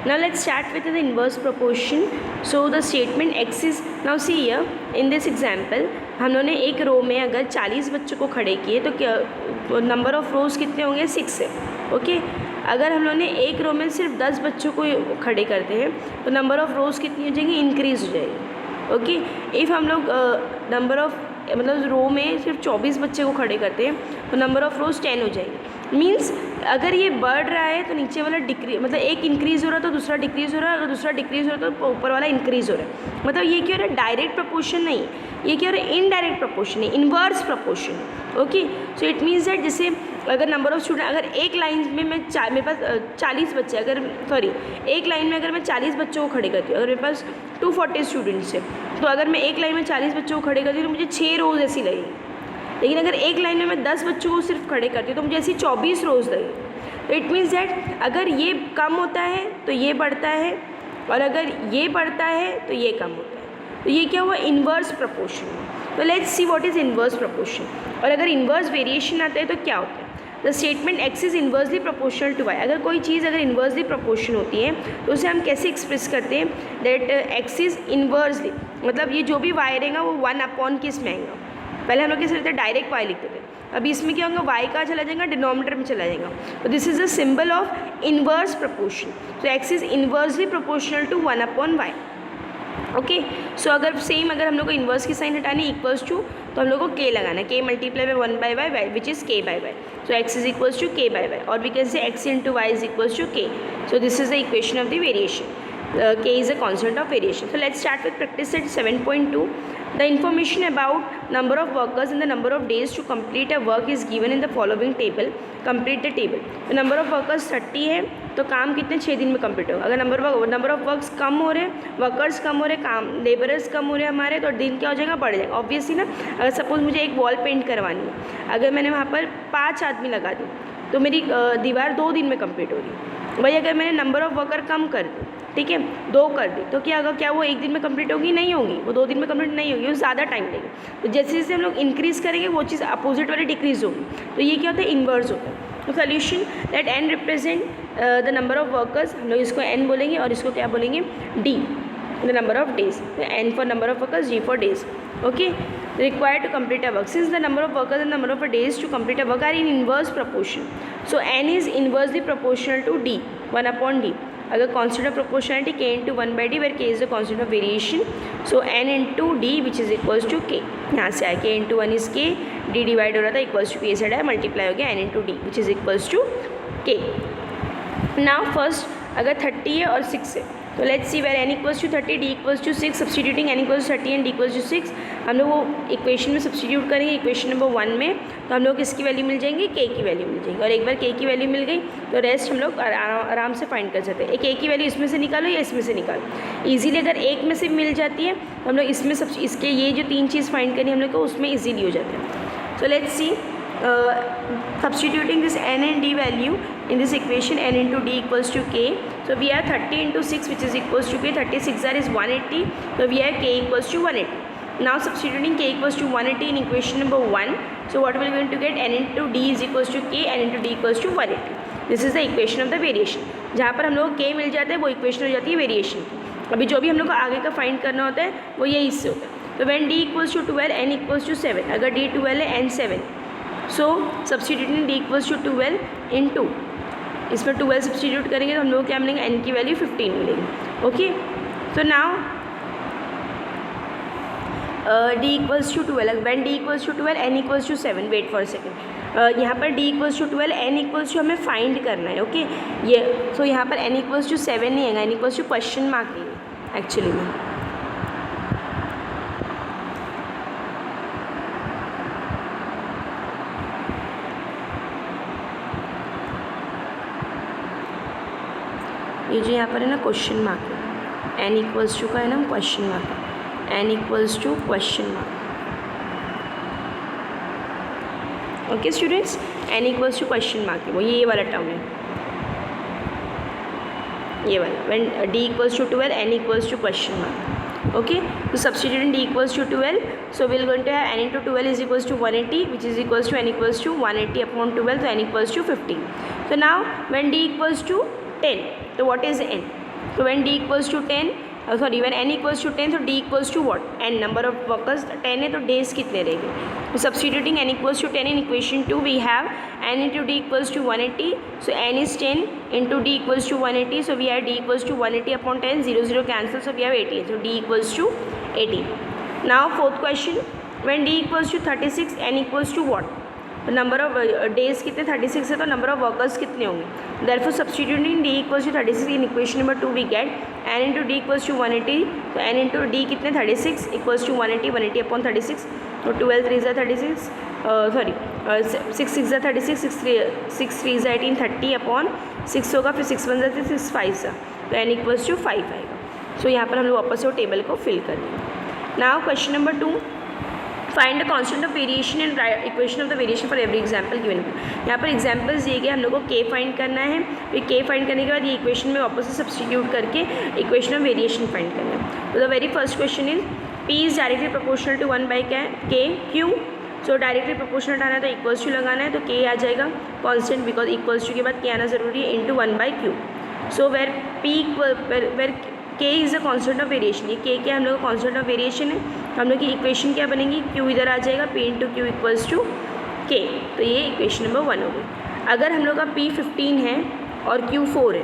Now let's start with the inverse proportion. So the statement x is, now see here in this example हम लोगों ने एक रो में अगर 40 बच्चों को खड़े किए तो क्या नंबर ऑफ़ रोज़ कितने होंगे, 6 है. ओके. अगर हम लोगों ने एक रो में सिर्फ 10 बच्चों को खड़े करते हैं तो नंबर ऑफ़ रोज़ कितनी हो जाएंगी, इंक्रीज़ हो जाएगी. ओके. इफ़ हम लोग नंबर ऑफ़ मतलब रो में सिर्फ 24 बच्चे को खड़े करते हैं तो नंबर ऑफ़ रोज़ 10 हो जाएगी. मीन्स अगर ये बढ़ रहा है तो नीचे वाला डिक्रीज, मतलब एक इंक्रीज़ हो रहा है तो दूसरा डिक्रीज़ हो रहा है, अगर दूसरा डिक्रीज़ हो रहा है तो ऊपर वाला इंक्रीज़ हो रहा है. मतलब ये क्या हो रहा है, डायरेक्ट प्रपोर्शन नहीं, ये क्या हो रहा है, इनडायरेक्ट प्रपोर्शन है, inverse proportion. Okay. So it means that जैसे अगर नंबर ऑफ़ स्टूडेंट, अगर एक लाइन में मैं मेरे पास 40 बच्चे, अगर सॉरी एक लाइन में अगर मैं 40 बच्चों को खड़े करती हूँ, अगर मेरे पास 240 स्टूडेंट्स है तो अगर मैं एक लाइन में 40 बच्चों को खड़े करती हूँ तो मुझे 6 रोज़ ऐसी लगेगी. लेकिन अगर एक लाइन में मैं 10 बच्चों को सिर्फ खड़े करती हूँ तो मुझे ऐसी 24 रोज़ लगेगी. तो इट मीन्स दैट अगर ये कम होता है तो ये बढ़ता है, और अगर ये बढ़ता है तो ये कम होता है. तो ये क्या हुआ, इन्वर्स प्रपोर्शन. तो let's see what is inverse proportion. और अगर इन्वर्स वेरिएशन आता है तो क्या होता है. The statement x is inversely proportional to y. अगर कोई चीज़ अगर इन्वर्सली प्रोपोर्शन होती है तो उसे हम कैसे एक्सप्रेस करते हैं, दैट एक्स इज़ इन्वर्सली, मतलब ये जो भी वाई रहेगा वो 1 किस में आएगा. पहले हम लोग कैसे लेते हैं, डायरेक्ट वाई लिखते थे. अभी इसमें क्या होगा, वाई का चला जाएगा डिनोमिनेटर में चला जाएगा. तो this is the symbol of inverse proportion. So x is inversely proportional to 1/y. Okay. So अगर सेम अगर हम लोग को इन्वर्स की साइन हटानी इक्वल्स टू, तो हम लोग को k लगाना है, k multiply by 1/y which is k by y. So x is equals to k by y, और we can say x into y is equals to k. So this is the equation of the variation. K is a constant of variation. So let's start with practice set 7.2. The information about number of workers and the number of days to complete a work is given in the following table. Complete the table. The number of workers 30 है तो काम कितने 6 दिन में complete होगा. अगर number of works कम हो रहे हैं, वर्कर्स कम हो रहे हैं, काम लेबरर्स कम हो रहे हैं हमारे, तो दिन क्या हो जाएगा, बढ़ जाएगा ऑब्वियसली ना. अगर सपोज मुझे एक वॉल पेंट करवानी है, अगर मैंने वहाँ पर 5 आदमी लगा दी तो मेरी दीवार 2 दिन में कंप्लीट हो रही. वही अगर मैंने नंबर ऑफ़ वर्कर कम कर दी, ठीक है, 2 कर दी, तो क्या होगा, क्या वो 1 दिन में कंप्लीट होगी, नहीं होगी. वो 2 दिन में कंप्लीट नहीं होगी, वो ज़्यादा टाइम लेगी. तो जैसे जैसे हम लोग इंक्रीज़ करेंगे वो चीज़ अपोजिट वाली डिक्रीज़ होगी. तो ये क्या होता है, इन्वर्स होता है. तो solution that n represent the number of workers, हम लोग इसको n बोलेंगे और इसको क्या बोलेंगे, d the number of days. n for number of workers, d for days. Okay. required to complete a work. Since the number of workers and number of days to complete a work are in inverse proportion, so n is inversely proportional to d, 1/d. अगर constant of proportionality k into 1/d, where k is the constant of variation, so n into d which is equals to k. यहाँ से आया k into 1 is k, d divide हो रहा था equals to k से आया, multiply हो गया n into d which is equals to k. Now first अगर 30 है और 6 है तो let's see where n equals to 30, d equals to 6. Substituting n equals 30 and d equals to 6, हम लोग वो इक्वेशन में सब्सटीट्यूट करेंगे. इक्वेशन नंबर 1 में तो हम लोग किसकी वैल्यू मिल जाएंगी, k की वैल्यू मिल जाएगी. और एक बार k की वैल्यू मिल गई तो रेस्ट हम लोग आराम से फाइंड कर सकते हैं. एक k की वैल्यू इसमें से निकालो या इसमें से निकालो, ईजिली अगर एक में से मिल जाती है तो हम लोग इसमें सब इसके ये जो 3 चीज़ फाइंड करी हम लोग को उसमें ईजिली हो जाते हैं. So let's see substituting this n and d value in this equation, n into d equals to k. So we have 30 into 6 which is equals to k. 36 is 180, so we have k equals to 180. Now substituting k equals to 180 in equation number 1, so what we are going to get, n into d is equals to k, n into d equals to 180. This is the equation of the variation. जहाँ पर हम लोग k मिल जाता है वो equation हो जाती है वेरिएशन की. अभी जो भी हम लोग को आगे का फाइंड करना होता है वो ये इससे होता है. तो when d equals to 12, n equals to 7, अगर d 12 है n 7, so substituting d equals to 12 in 2, इसमें 12 सब्सटीट्यूट करेंगे तो हम लोग क्या मिलेंगे, n की वैल्यू 15 मिलेगी. ओके. तो now d equals to 12, when d equals to 12, n equals to 7. Wait for second. यहाँ पर d equals to 12, n equals to हमें फाइंड करना है. ओके. ये सो यहाँ पर n इक्वल्स टू 7 नहीं है, n equals to question mark नहीं है एक्चुअली में. ये जो यहाँ पर है ना क्वेश्चन मार्क है, n इक्वल्स टू का है ना क्वेश्चन मार्क है, n equals to question mark. Okay students, n equals to question mark है वो ये वाला टर्म है, ये वाला. When d equals to 12, n equals to question mark. Okay. तो substituting d equals to 12, so will going to have n into 12 is equals to 180 which is equals to n equals to 180 upon 12, so n equals to 15. So now when d equals to 10, so what is n? तो when d equals to 10 sorry when n equals to 10 तो d equals to what n, number of workers 10 है तो days कितने रहेंगे. तो substituting n equals to 10 in equation 2 we have n into d equals to 180. So n is 10 into d equals to 180. So we have d equals to 180 upon 10. 0 0 cancel. So we have 18. So d equals to 18. Now fourth question, when d equals to 36 n equals to what. Number of days कितने 36 है तो number of workers कितने होंगे. Therefore substituting d equals to 36 in equation number 2 we get n into d equals to 180. तो n into D कितने 36 equals to 180. 180 upon 36. तो 12 3 36 sorry 6 6 36 6 3 18 30 upon 6 होगा. फिर 6 1 6 5 तो n इक्वल्स टू 5 आएगा. सो यहाँ पर हम लोग वापस वो टेबल को फिल करेंगे. Now question number 2, find the constant of variation and equation of the variation for every example given. यहाँ पर एग्जाम्पल्स दिए गए, हम लोग को k फाइंड करना है. फिर k फाइंड करने के बाद ये इक्वेशन में वापस से सब्सटीट्यूट करके इक्वेशन ऑफ वेरिएशन फाइंड करना है. तो the very first question is p is directly proportional to 1 by k. क्यों? सो डायरेक्टली प्रोपोर्शनल आना है तो इक्वल्स टू लगाना है. तो k आ जाएगा कॉन्स्टेंट, बिकॉज इक्वल्स टू के बाद k आना जरूरी है, into 1 by q. So where p where k is the constant of variation. ये k क्या हम लोग का कांस्टेंट ऑफ वेरिएशन है. हम लोग की इक्वेशन क्या बनेगी, q इधर आ जाएगा, p into q equals to k. तो ये इक्वेशन नंबर 1 हो गई. अगर हम लोग का p 15 है और q 4 है,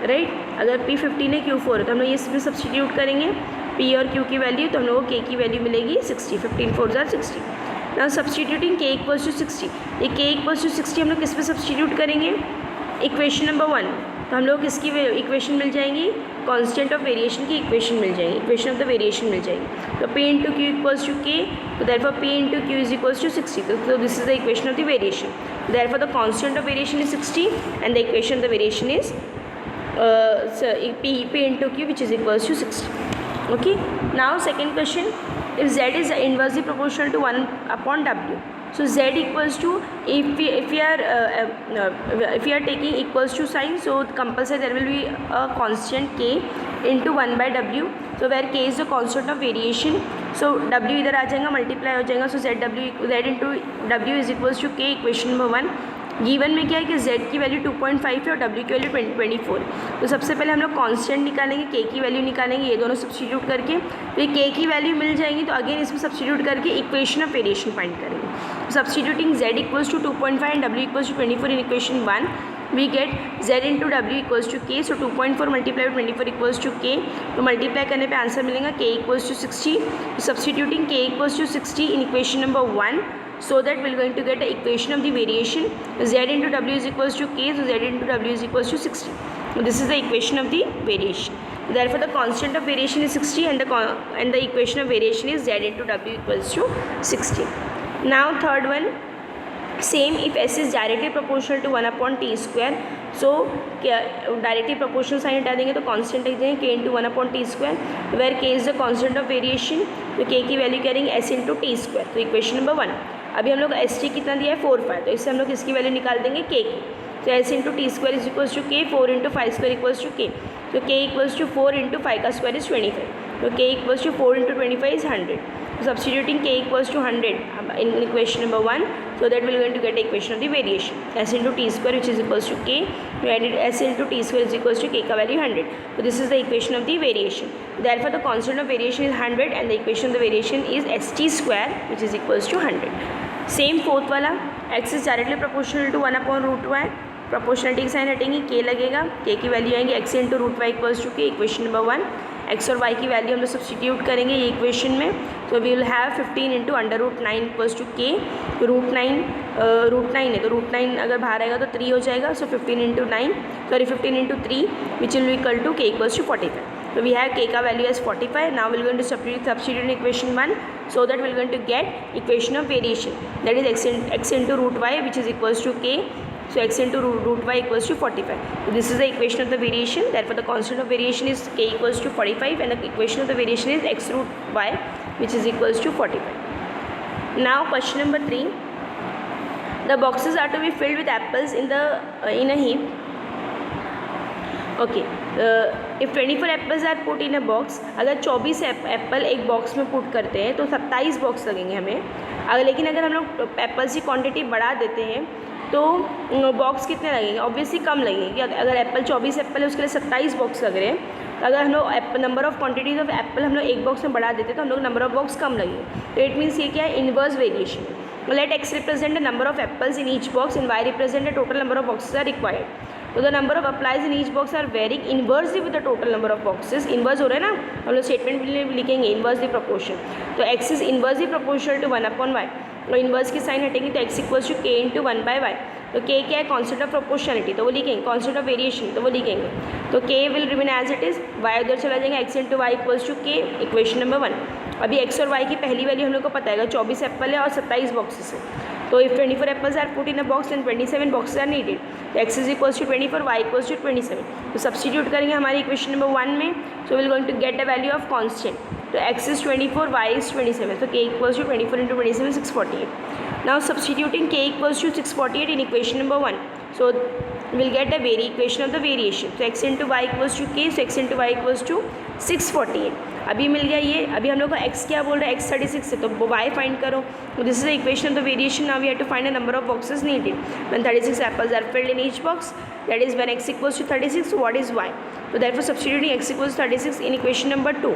राइट. अगर p 15 है q 4 है तो हम लोग ये इसमें सब्सटीट्यूट करेंगे p और q की वैल्यू. तो हम लोग को k की वैल्यू मिलेगी 60. 15 4 जार 60. Now substituting k equals to 60. ये k इक्वल्स टू 60 हम लोग किस पे सब्सटीट्यूट करेंगे, इक्वेशन नंबर 1. तो हम लोग किसकी इक्वेशन मिल जाएंगी, कांस्टेंट ऑफ वेरिएशन की इक्वेशन मिल जाएगी, इक्वेशन ऑफ द वेरिएशन मिल जाएगी. तो p into q equals to k. तो therefore p into q is equals to 60. तो this is the equation of the variation. Therefore the constant of variation is 60 and the equation of the variation is p into q which is equals to 60. Okay. Now second question, if z is inversely proportional to 1 upon w. So z equals to, if we are taking equals to sign, so compulsory there will be a constant k into 1 by w. So where k is the constant of variation, so w इधर आ जाएगा, multiply हो जाएगा. So z into w is equals to k. Equation number 1. Given में क्या है कि z की वैल्यू 2.5 है और w की वैल्यू 24. तो सबसे पहले हम लोग कांस्टेंट निकालेंगे, k की वैल्यू निकालेंगे, ये दोनों सब्सटीट्यूट करके. फिर k की वैल्यू मिल जाएंगी तो अगेन इसमें सब्सटीट्यूट करके इक्वेशन ऑफ वेरिएशन फाइंड करेंगे. Substituting z equals to 2.5 and w equals to 24 in equation 1 we get z into w equals to k. So 2.4 multiply 24 equals to k. तो multiply करने पे answer मिलेगा k equals to 60. Substituting k equals to 60 in equation number 1. So that we are going to get the equation of the variation. Z into w is equals to k. So z into w is equals to 60. So this is the equation of the variation. Therefore the constant of variation is 60 and the equation of variation is z into w equals to 60. Now third one, same if s is directly proportional to 1 upon t square. So directly proportional sign हटा देंगे तो constant लिख देंगे k into 1 upon t square, where k is the constant of variation. तो k की value क्या रहेंगे s into t square. तो इक्वेशन नंबर 1. अभी हम लोग एस टी कितना दिया है 4 5. तो इससे हम लोग इसकी वैल्यू निकाल देंगे k की. तो s into t square is equals to k. 4 into 5 square equals to k. तो k इक्वल्स टू 4 इंटू 5 का स्क्वायर इज 25. तो k इक्वल्स टू 4 into 25 is 100. So substituting k equals to 100 in equation number 1, so that we are going to get the equation of the variation. S into t square which is equals to k. We added s into t square is equals to k का value 100. So this is the equation of the variation. Therefore the constant of variation is 100 and the equation of the variation is st square which is equals to 100. Same fourth वाला, x is directly proportional to 1 upon root y. Proportionality की sign हटेंगी, k लगेगा, k की value आएंगी x into root y equals to k. Equation number 1. x और y की वैल्यू हम लोग सब्सटीट्यूट करेंगे ये इक्वेशन में. तो we will have 15 into under root 9 equals to k. तो रूट 9 है तो रूट 9 अगर बाहर आएगा तो 3 हो जाएगा. So 15 into 3 which will equal to k equals to 45. So we have k का value as 45. Now we are going to substitute in equation 1, so that we are going to get equation of variation, that is x into root y which is equals to k. So x into root y equals to 45. So this is the equation of the variation. Therefore the constant of variation is k equals to 45 and the equation of the variation is x root y which is equals to 45. Now question number 3. The boxes are to be filled with apples in a heap. Okay. If 24 apples are put in a box, अगर 24 Apple एक box में put करते हैं तो 27 box लगेंगे हमें. लेकिन अगर हम लोग एप्पल्स की क्वांटिटी बढ़ा देते हैं तो बॉक्स कितने लगेंगे, ऑब्वियसली कम लगेंगे. अगर एप्पल 24 एप्पल है उसके लिए 27 बॉक्स लग रहे हैं अगर हम लोग number of quantities of Apple हम लोग एक बॉक्स में बढ़ा देते तो हम लोग नंबर ऑफ बॉक्स कम लगे। तो इट मीन्स ये क्या है, inverse variation. Let x represent the number of apples in each box and y represent the total number of boxes are required. तो the number of apples in each box are varying inversely with the total number of boxes. Inverse हो रहा है ना, हम लोग statement में लिखेंगे inversely proportion. तो x is inversely proportional to 1/y, और इन्वर्स की साइन हटेंगे तो x equals to k into 1/y। तो k क्या है, कॉन्स्टेंट ऑफ प्रोपोर्शनलिटी, तो वो लिखेंगे, कॉन्स्टेंट ऑफ वेरिएशन तो वो लिखेंगे। तो k will remain as it is, y उधर चला जाएगा, x into y equals to k, equation number 1। अभी x और y की पहली वैल्यू हम लोग को पता है 24 एप्पल है और 27 बॉक्सेस है। तो if 24 apples are put in a box and 27 boxes are needed, तो x is equals to 24, y equals to 27। तो सब्सटीट्यूट करेंगे हमारी इक्वेशन नंबर 1 में, so will going to get the value of constant. तो x is 24, y is 27, so k equals to 24 into 27, 648. Now substituting k equals to 648 in equation number 1, so we'll get a equation of the variation. So x into y equals to k, so x into y equals to 648. अभी मिल गया ये। अभी हम लोग को x क्या बोल रहा है, x 36 है, तो y फाइंड करो। तो this is the equation of the variation. Now we have to find the number of boxes needed when 36 apples are filled in each box, that is when x equals to 36, so what is y? So therefore substituting x equals to 36 in equation number 2,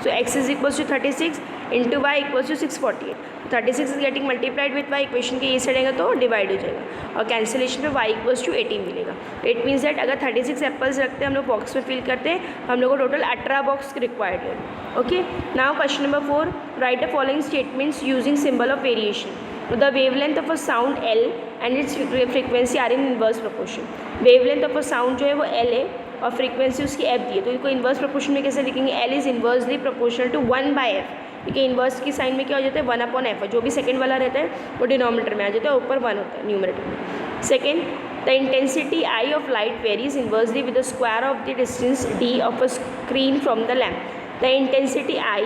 so x is equals to 36 into y equals to 648. 36 is getting multiplied with y, equation के ये सड़ेगा तो divide हो जाएगा, और cancellation पे y equals to 18 मिलेगा। It means that अगर 36 apples रखते हैं हम लोग बॉक्स में फिल करते हैं, हम लोग को टोटल 18 बॉक्स रिक्वायर्ड है। Okay, now question number 4, write the following statements using symbol of variation. The wavelength of a sound L and its frequency are in inverse proportion. Wavelength of a sound जो है वो L है और frequency उसकी f दी है, तो इनको inverse proportion में कैसे लिखेंगे, L is inversely proportional to 1/f, क्योंकि इन्वर्स की साइन में क्या हो जाता है 1/f, जो भी सेकंड वाला रहता है वो डिनोमिनेटर में आ जाता है, ऊपर 1 होता है न्यूमरेटर में। Second, the intensity I of light varies inversely with the square of the distance d of a screen from the lamp. The intensity I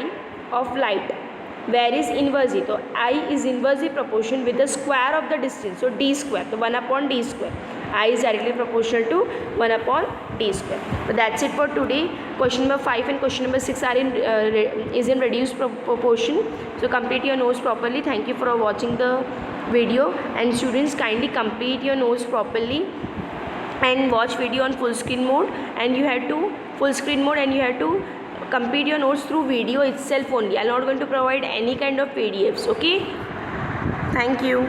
of light varies inversely, तो I is inversely proportion with the square of the distance, so d square, तो 1/d²। I is directly proportional to 1/d². So that's it for today. Question number 5 and question number 6 are is in reduced proportion. So complete your notes properly. Thank you for watching the video, and students kindly complete your notes properly and watch video on full screen mode, and you have to complete your notes through video itself only. I'm not going to provide any kind of PDFs. Okay, thank you.